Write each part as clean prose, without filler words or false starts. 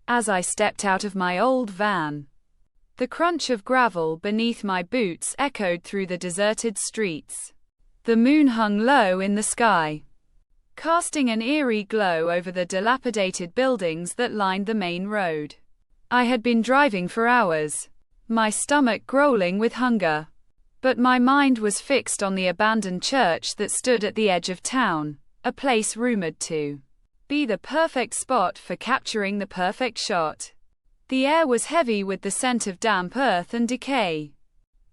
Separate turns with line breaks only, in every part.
as I stepped out of my old van. The crunch of gravel beneath my boots echoed through the deserted streets. The moon hung low in the sky, casting an eerie glow over the dilapidated buildings that lined the main road. I had been driving for hours, my stomach growling with hunger. But my mind was fixed on the abandoned church that stood at the edge of town, a place rumored to be the perfect spot for capturing the perfect shot. The air was heavy with the scent of damp earth and decay,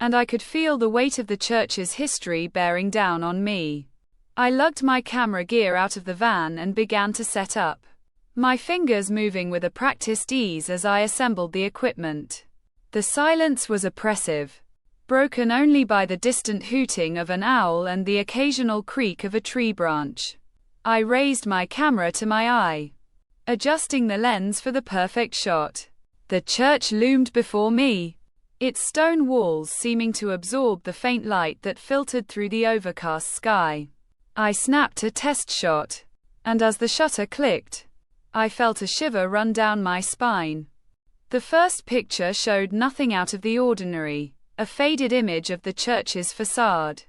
and I could feel the weight of the church's history bearing down on me. I lugged my camera gear out of the van and began to set up, my fingers moving with a practiced ease as I assembled the equipment. The silence was oppressive, broken only by the distant hooting of an owl and the occasional creak of a tree branch. I raised my camera to my eye, adjusting the lens for the perfect shot. The church loomed before me, its stone walls seeming to absorb the faint light that filtered through the overcast sky. I snapped a test shot, and as the shutter clicked, I felt a shiver run down my spine. The first picture showed nothing out of the ordinary, a faded image of the church's facade,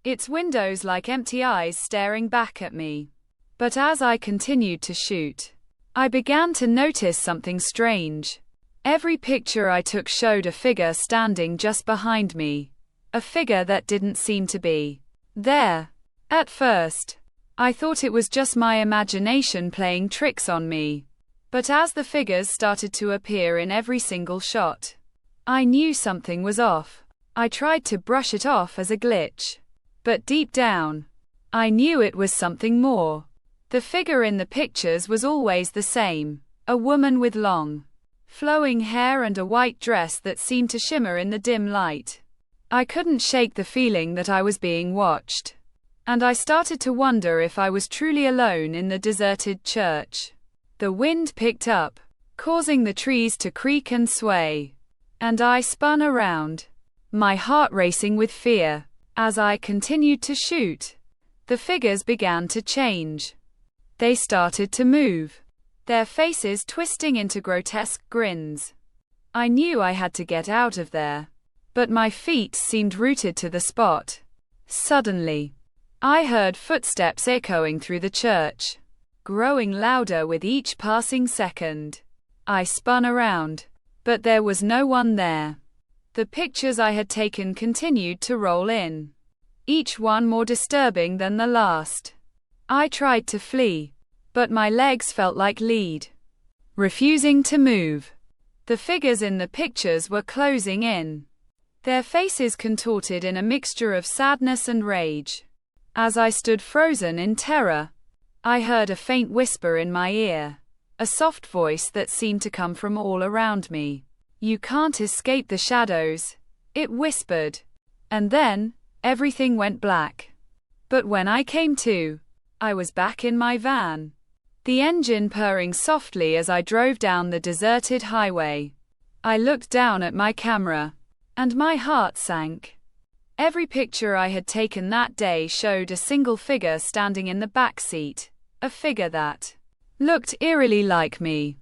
its windows like empty eyes staring back at me. But as I continued to shoot, I began to notice something strange. Every picture I took showed a figure standing just behind me, a figure that didn't seem to be there. At first, I thought it was just my imagination playing tricks on me. But as the figures started to appear in every single shot, I knew something was off. I tried to brush it off as a glitch, but deep down, I knew it was something more. The figure in the pictures was always the same, a woman with long, flowing hair and a white dress that seemed to shimmer in the dim light. I couldn't shake the feeling that I was being watched, and I started to wonder if I was truly alone in the deserted church. The wind picked up, causing the trees to creak and sway, and I spun around, my heart racing with fear. As I continued to shoot, the figures began to change. They started to move, their faces twisting into grotesque grins. I knew I had to get out of there, but my feet seemed rooted to the spot. Suddenly, I heard footsteps echoing through the church, growing louder with each passing second. I spun around, but there was no one there. The pictures I had taken continued to roll in, each one more disturbing than the last. I tried to flee, but my legs felt like lead, refusing to move. The figures in the pictures were closing in, their faces contorted in a mixture of sadness and rage. As I stood frozen in terror, I heard a faint whisper in my ear, a soft voice that seemed to come from all around me. "You can't escape the shadows," it whispered. And then, everything went black. But when I came to, I was back in my van, the engine purring softly as I drove down the deserted highway. I looked down at my camera, and my heart sank. Every picture I had taken that day showed a single figure standing in the back seat, a figure that looked eerily like me.